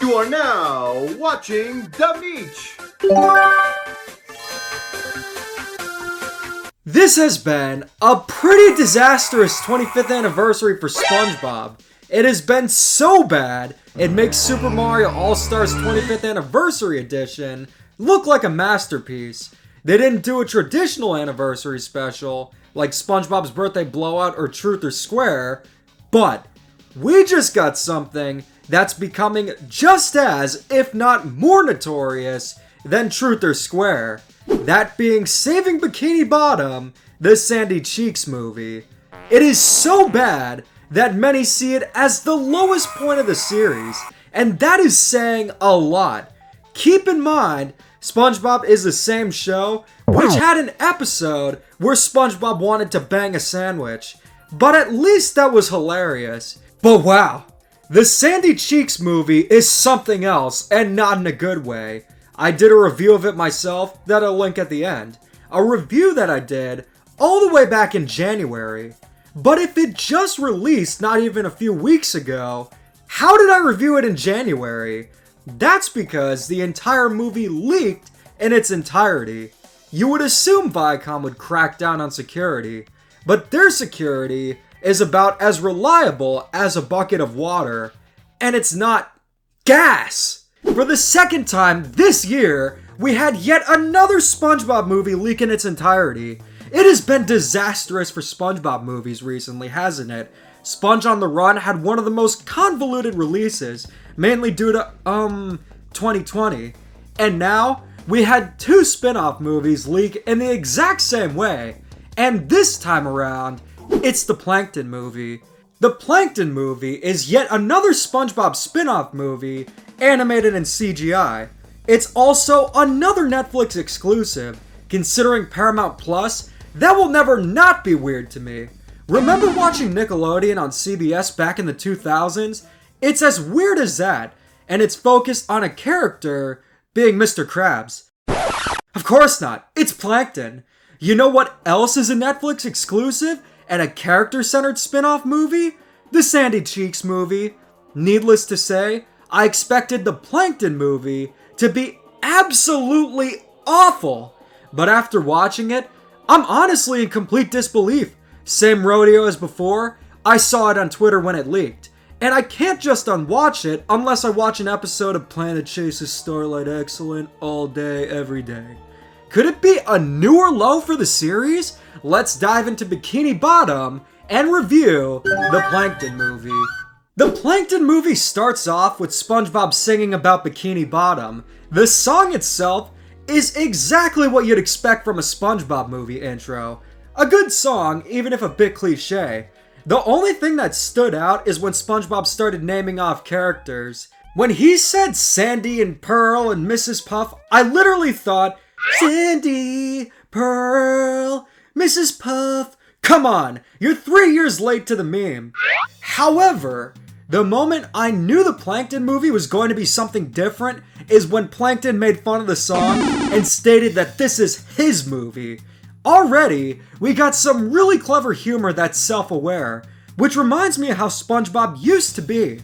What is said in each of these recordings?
You are now watching The Beach. This has been a pretty disastrous 25th anniversary for SpongeBob. It has been so bad, it makes Super Mario All-Stars 25th Anniversary Edition look like a masterpiece. They didn't do a traditional anniversary special, like SpongeBob's Birthday Blowout or Truth or Square, but we just got something that's becoming just as, if not more notorious, than Truth or Square. That being Saving Bikini Bottom, the Sandy Cheeks movie. It is so bad that many see it as the lowest point of the series, and that is saying a lot. Keep in mind, SpongeBob is the same show, which had an episode where SpongeBob wanted to bang a sandwich, but at least that was hilarious. But wow, the Sandy Cheeks movie is something else, and not in a good way. I did a review of it myself that I'll link at the end. A review that I did all the way back in January. But if it just released not even a few weeks ago, how did I review it in January? That's because the entire movie leaked in its entirety. You would assume Viacom would crack down on security, but their security is about as reliable as a bucket of water, and it's not gas. For the second time this year, we had yet another SpongeBob movie leak in its entirety. It has been disastrous for SpongeBob movies recently, hasn't it? Sponge on the Run had one of the most convoluted releases, mainly due to, 2020. And now, we had two spin-off movies leak in the exact same way. And this time around, it's the Plankton movie. The Plankton movie is yet another SpongeBob spin-off movie, animated in CGI. It's also another Netflix exclusive. Considering Paramount Plus, that will never not be weird to me. Remember watching Nickelodeon on CBS back in the 2000s? It's as weird as that, and it's focused on a character being Mr. Krabs. Of course not, it's Plankton. You know what else is a Netflix exclusive and a character-centered spin-off movie? The Sandy Cheeks movie. Needless to say, I expected the Plankton movie to be absolutely awful, but after watching it, I'm honestly in complete disbelief. Same rodeo as before, I saw it on Twitter when it leaked, and I can't just unwatch it unless I watch an episode of Planet Chase's Starlight Excellent all day, every day. Could it be a newer low for the series? Let's dive into Bikini Bottom and review the Plankton movie. The Plankton movie starts off with SpongeBob singing about Bikini Bottom. The song itself is exactly what you'd expect from a SpongeBob movie intro. A good song, even if a bit cliche. The only thing that stood out is when SpongeBob started naming off characters. When he said Sandy and Pearl and Mrs. Puff, I literally thought, Sandy, Pearl, Mrs. Puff. Come on, you're 3 years late to the meme. However, the moment I knew the Plankton movie was going to be something different is when Plankton made fun of the song and stated that this is his movie. Already, we got some really clever humor that's self-aware, which reminds me of how SpongeBob used to be.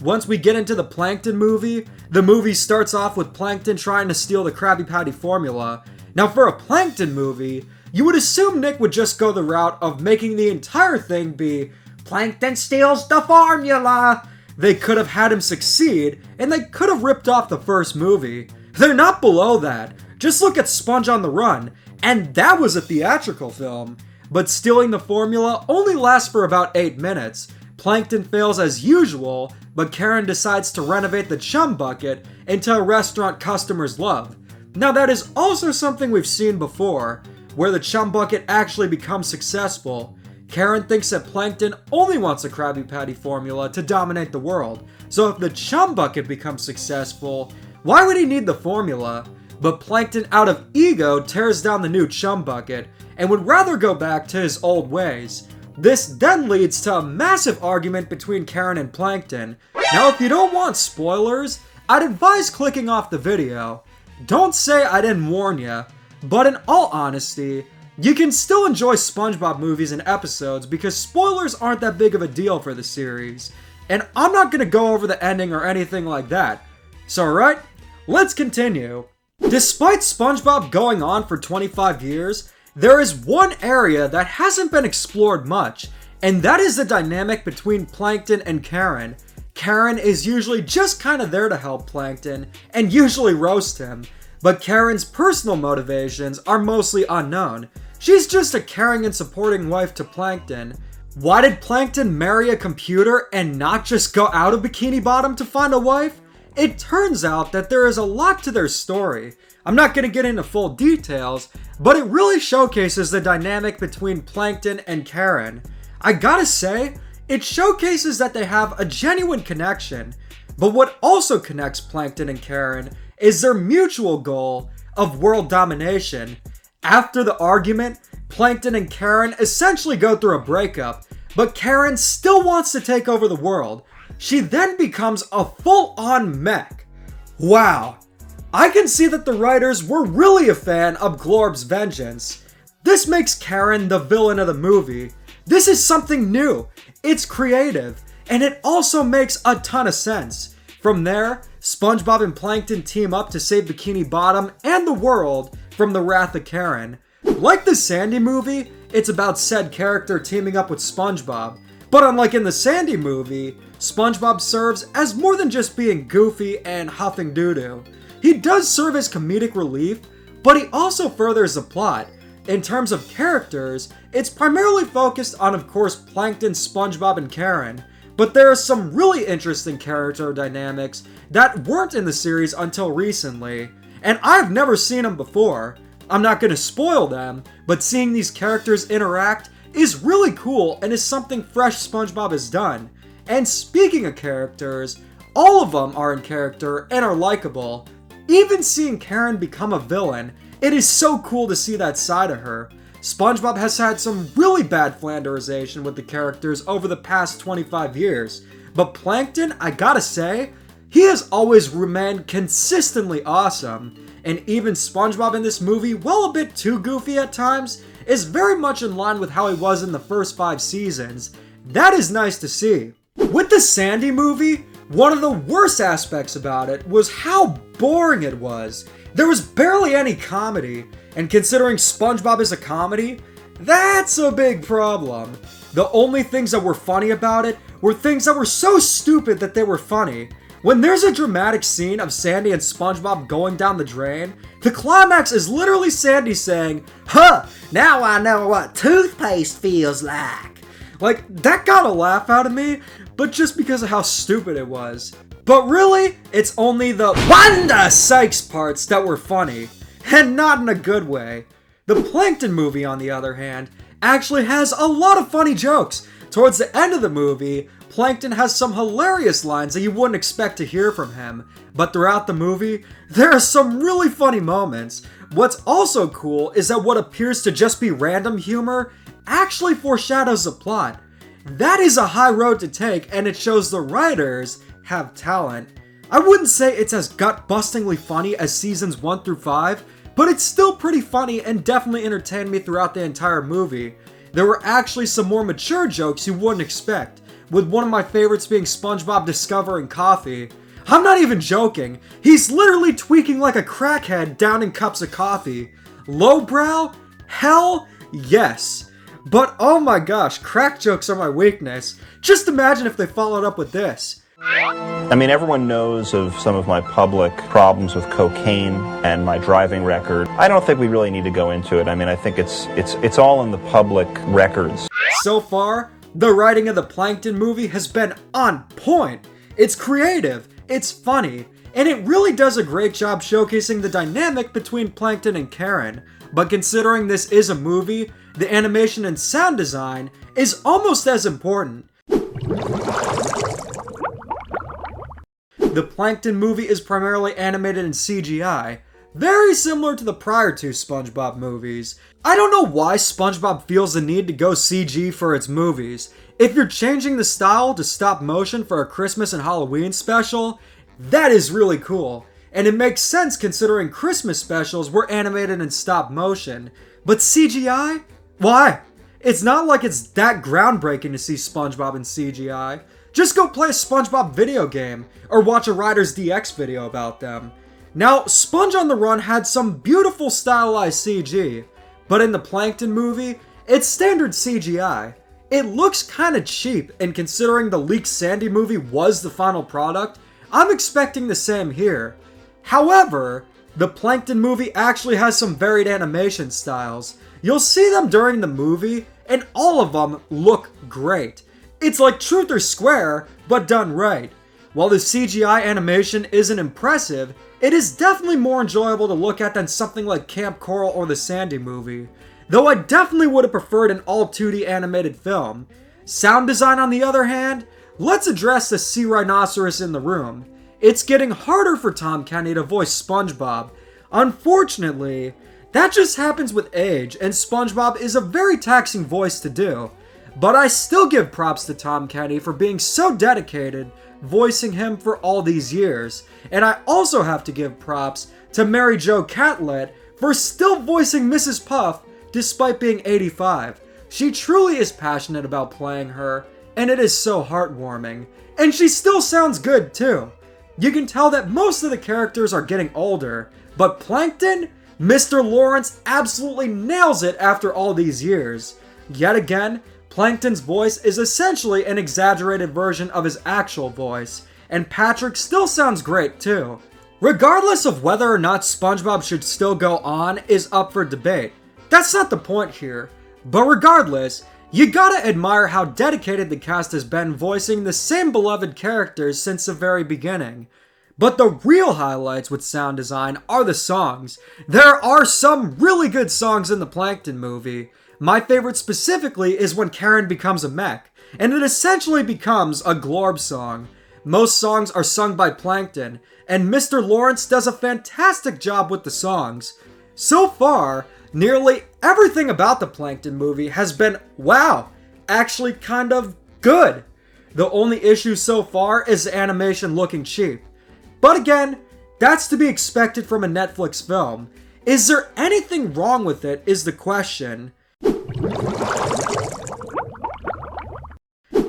Once we get into the Plankton movie, the movie starts off with Plankton trying to steal the Krabby Patty formula. Now for a Plankton movie, you would assume Nick would just go the route of making the entire thing be Plankton steals the formula. They could have had him succeed, and they could have ripped off the first movie. They're not below that. Just look at Sponge on the Run, and that was a theatrical film. But stealing the formula only lasts for about 8 minutes. Plankton fails as usual, but Karen decides to renovate the Chum Bucket into a restaurant customers love. Now that is also something we've seen before, where the Chum Bucket actually becomes successful. Karen thinks that Plankton only wants a Krabby Patty formula to dominate the world, so if the Chum Bucket becomes successful, why would he need the formula? But Plankton, out of ego, tears down the new Chum Bucket and would rather go back to his old ways. This then leads to a massive argument between Karen and Plankton. Now if you don't want spoilers, I'd advise clicking off the video. Don't say I didn't warn ya, but in all honesty, you can still enjoy SpongeBob movies and episodes because spoilers aren't that big of a deal for the series. And I'm not gonna go over the ending or anything like that. So alright, let's continue. Despite SpongeBob going on for 25 years, there is one area that hasn't been explored much, and that is the dynamic between Plankton and Karen. Karen is usually just kind of there to help Plankton, and usually roast him, but Karen's personal motivations are mostly unknown. She's just a caring and supporting wife to Plankton. Why did Plankton marry a computer and not just go out of Bikini Bottom to find a wife? It turns out that there is a lot to their story. I'm not going to get into full details, but it really showcases the dynamic between Plankton and Karen. I gotta say, it showcases that they have a genuine connection, but what also connects Plankton and Karen is their mutual goal of world domination. After the argument, Plankton and Karen essentially go through a breakup, but Karen still wants to take over the world. She then becomes a full-on mech. Wow. I can see that the writers were really a fan of Glorb's vengeance. This makes Karen the villain of the movie. This is something new. It's creative, and it also makes a ton of sense. From there, SpongeBob and Plankton team up to save Bikini Bottom and the world from the wrath of Karen. Like the Sandy movie, it's about said character teaming up with SpongeBob. But unlike in the Sandy movie, SpongeBob serves as more than just being goofy and huffing doo-doo. He does serve as comedic relief, but he also furthers the plot. In terms of characters, it's primarily focused on, of course, Plankton, SpongeBob, and Karen. But there are some really interesting character dynamics that weren't in the series until recently, and I've never seen them before. I'm not going to spoil them, but seeing these characters interact is really cool and is something fresh SpongeBob has done. And speaking of characters, all of them are in character and are likable. Even seeing Karen become a villain, it is so cool to see that side of her. SpongeBob has had some really bad flanderization with the characters over the past 25 years, but Plankton, I gotta say, he has always remained consistently awesome. And even SpongeBob in this movie, while a bit too goofy at times, is very much in line with how he was in the first 5 seasons. That is nice to see. With the Sandy movie, one of the worst aspects about it was how boring it was. There was barely any comedy, and considering SpongeBob is a comedy, that's a big problem. The only things that were funny about it were things that were so stupid that they were funny. When there's a dramatic scene of Sandy and SpongeBob going down the drain, the climax is literally Sandy saying, "Huh, now I know what toothpaste feels like." Like, that got a laugh out of me, but just because of how stupid it was. But really, it's only the Wanda Sykes parts that were funny, and not in a good way. The Plankton movie, on the other hand, actually has a lot of funny jokes. Towards the end of the movie, Plankton has some hilarious lines that you wouldn't expect to hear from him, but throughout the movie, there are some really funny moments. What's also cool is that what appears to just be random humor actually foreshadows the plot. That is a high road to take, and it shows the writers have talent. I wouldn't say it's as gut-bustingly funny as seasons 1 through 5, but it's still pretty funny and definitely entertained me throughout the entire movie. There were actually some more mature jokes you wouldn't expect, with one of my favorites being SpongeBob discovering coffee. I'm not even joking, he's literally tweaking like a crackhead downing cups of coffee. Lowbrow? Hell yes. But oh my gosh, crack jokes are my weakness. Just imagine if they followed up with this. I mean, everyone knows of some of my public problems with cocaine and my driving record. I don't think we really need to go into it. I mean, I think it's all in the public records. So far, the writing of the Plankton movie has been on point. It's creative, it's funny, and it really does a great job showcasing the dynamic between Plankton and Karen. But considering this is a movie, the animation and sound design is almost as important. The Plankton movie is primarily animated in CGI, very similar to the prior 2 SpongeBob movies. I don't know why SpongeBob feels the need to go CG for its movies. If you're changing the style to stop motion for a Christmas and Halloween special, that is really cool. And it makes sense considering Christmas specials were animated in stop motion. But CGI? Why? It's not like it's that groundbreaking to see SpongeBob in CGI. Just go play a SpongeBob video game, or watch a Riders DX video about them. Now, Sponge on the Run had some beautiful stylized CG, but in the Plankton movie, it's standard CGI. It looks kinda cheap, and considering the leaked Sandy movie was the final product, I'm expecting the same here. However, the Plankton movie actually has some varied animation styles. You'll see them during the movie, and all of them look great. It's like Truth or Square, but done right. While the CGI animation isn't impressive, it is definitely more enjoyable to look at than something like Camp Coral or the Sandy movie. Though I definitely would have preferred an all 2D animated film. Sound design on the other hand, let's address the sea rhinoceros in the room. It's getting harder for Tom Kenny to voice SpongeBob. Unfortunately, that just happens with age, and SpongeBob is a very taxing voice to do. But I still give props to Tom Kenny for being so dedicated voicing him for all these years. And I also have to give props to Mary Jo Catlett for still voicing Mrs. Puff despite being 85. She truly is passionate about playing her, and it is so heartwarming. And she still sounds good too. You can tell that most of the characters are getting older, but Plankton, Mr. Lawrence absolutely nails it after all these years. Yet again, Plankton's voice is essentially an exaggerated version of his actual voice, and Patrick still sounds great too. Regardless of whether or not SpongeBob should still go on is up for debate. That's not the point here. But regardless, you gotta admire how dedicated the cast has been voicing the same beloved characters since the very beginning. But the real highlights with sound design are the songs. There are some really good songs in the Plankton movie. My favorite specifically is when Karen becomes a mech, and it essentially becomes a Glorb song. Most songs are sung by Plankton, and Mr. Lawrence does a fantastic job with the songs. So far, nearly everything about the Plankton movie has been, wow, actually kind of good. The only issue so far is the animation looking cheap. But again, that's to be expected from a Netflix film. Is there anything wrong with it is the question.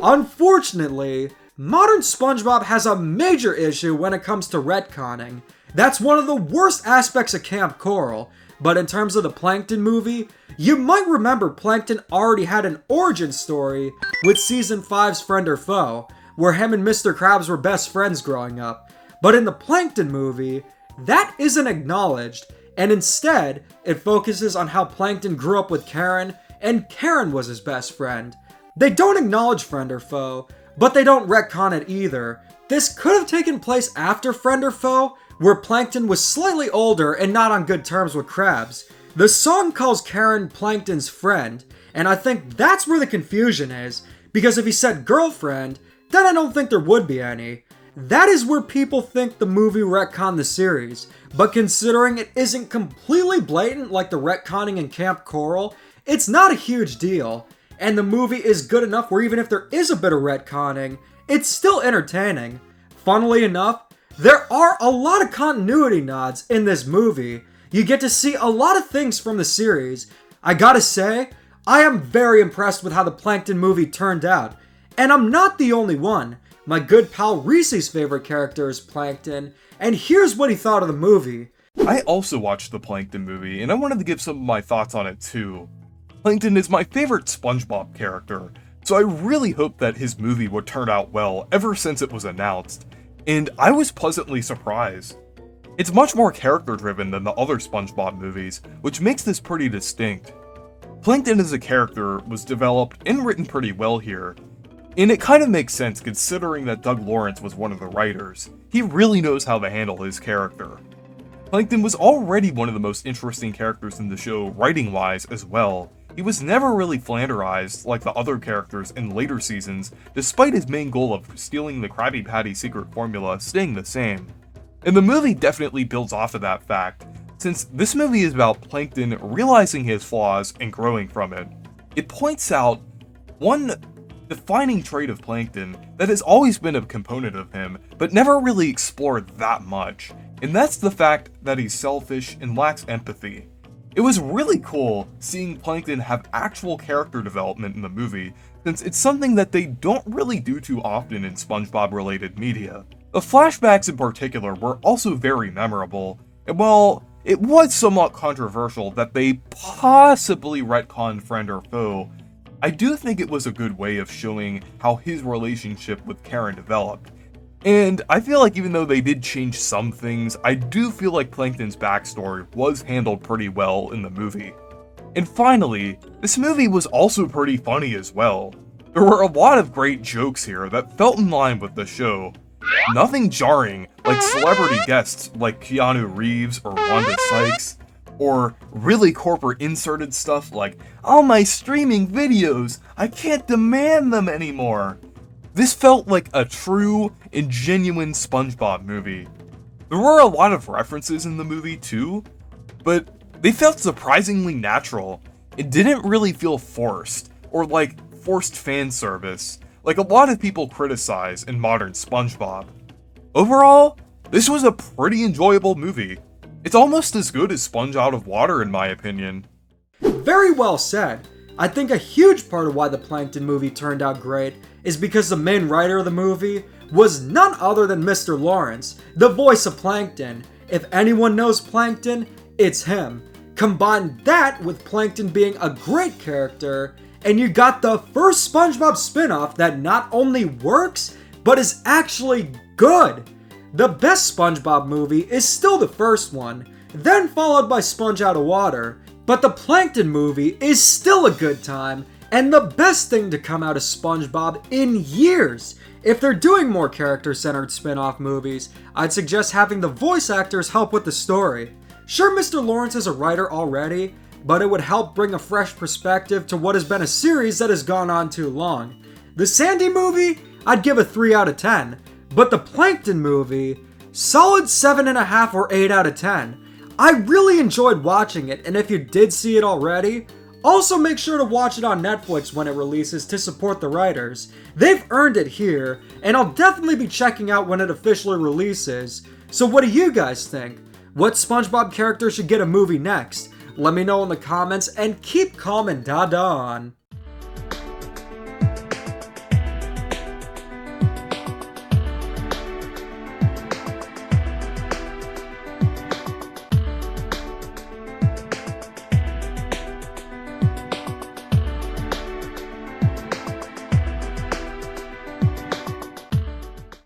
Unfortunately, modern SpongeBob has a major issue when it comes to retconning. That's one of the worst aspects of Camp Coral, but in terms of the Plankton movie, you might remember Plankton already had an origin story with Season 5's Friend or Foe, where him and Mr. Krabs were best friends growing up. But in the Plankton movie, that isn't acknowledged, and instead, it focuses on how Plankton grew up with Karen, and Karen was his best friend. They don't acknowledge Friend or Foe, but they don't retcon it either. This could have taken place after Friend or Foe, where Plankton was slightly older and not on good terms with Krabs. The song calls Karen Plankton's friend, and I think that's where the confusion is, because if he said girlfriend, then I don't think there would be any. That is where people think the movie retconned the series, but considering it isn't completely blatant like the retconning in Camp Coral, it's not a huge deal. And the movie is good enough where even if there is a bit of retconning, it's still entertaining. Funnily enough, there are a lot of continuity nods in this movie. You get to see a lot of things from the series. I gotta say, I am very impressed with how the Plankton movie turned out. And I'm not the only one. My good pal Reese's favorite character is Plankton, and here's what he thought of the movie. I also watched the Plankton movie, and I wanted to give some of my thoughts on it too. Plankton is my favorite SpongeBob character, so I really hoped that his movie would turn out well ever since it was announced, and I was pleasantly surprised. It's much more character-driven than the other SpongeBob movies, which makes this pretty distinct. Plankton as a character was developed and written pretty well here, and it kind of makes sense considering that Doug Lawrence was one of the writers. He really knows how to handle his character. Plankton was already one of the most interesting characters in the show writing-wise as well. He was never really flanderized like the other characters in later seasons, despite his main goal of stealing the Krabby Patty secret formula staying the same. And the movie definitely builds off of that fact, since this movie is about Plankton realizing his flaws and growing from it. It points out one defining trait of Plankton that has always been a component of him, but never really explored that much, and that's the fact that he's selfish and lacks empathy. It was really cool seeing Plankton have actual character development in the movie, since it's something that they don't really do too often in SpongeBob-related media. The flashbacks in particular were also very memorable, and while it was somewhat controversial that they possibly retconned friend or foe, I do think it was a good way of showing how his relationship with Karen developed. And I feel like even though they did change some things, I do feel like Plankton's backstory was handled pretty well in the movie. And finally, this movie was also pretty funny as well. There were a lot of great jokes here that felt in line with the show. Nothing jarring, like celebrity guests like Keanu Reeves or Wanda Sykes, or really corporate inserted stuff like, "All my streaming videos, I can't demand them anymore." This felt like a true and genuine SpongeBob movie. There were a lot of references in the movie too, but they felt surprisingly natural. It didn't really feel forced, or like forced fan service, like a lot of people criticize in modern SpongeBob. Overall, this was a pretty enjoyable movie. It's almost as good as Sponge Out of Water in my opinion. Very well said. I think a huge part of why the Plankton movie turned out great is because the main writer of the movie was none other than Mr. Lawrence, the voice of Plankton. If anyone knows Plankton, it's him. Combine that with Plankton being a great character, and you got the first SpongeBob spin-off that not only works, but is actually good. The best SpongeBob movie is still the first one, then followed by Sponge Out of Water, but the Plankton movie is still a good time, and the best thing to come out of SpongeBob in years. If they're doing more character-centered spin-off movies, I'd suggest having the voice actors help with the story. Sure, Mr. Lawrence is a writer already, but it would help bring a fresh perspective to what has been a series that has gone on too long. The Sandy movie, I'd give a 3 out of 10, but the Plankton movie, solid 7.5 or 8 out of 10. I really enjoyed watching it, and if you did see it already, also make sure to watch it on Netflix when it releases to support the writers. They've earned it here, and I'll definitely be checking out when it officially releases. So what do you guys think? What SpongeBob character should get a movie next? Let me know in the comments, and keep calm and dada on.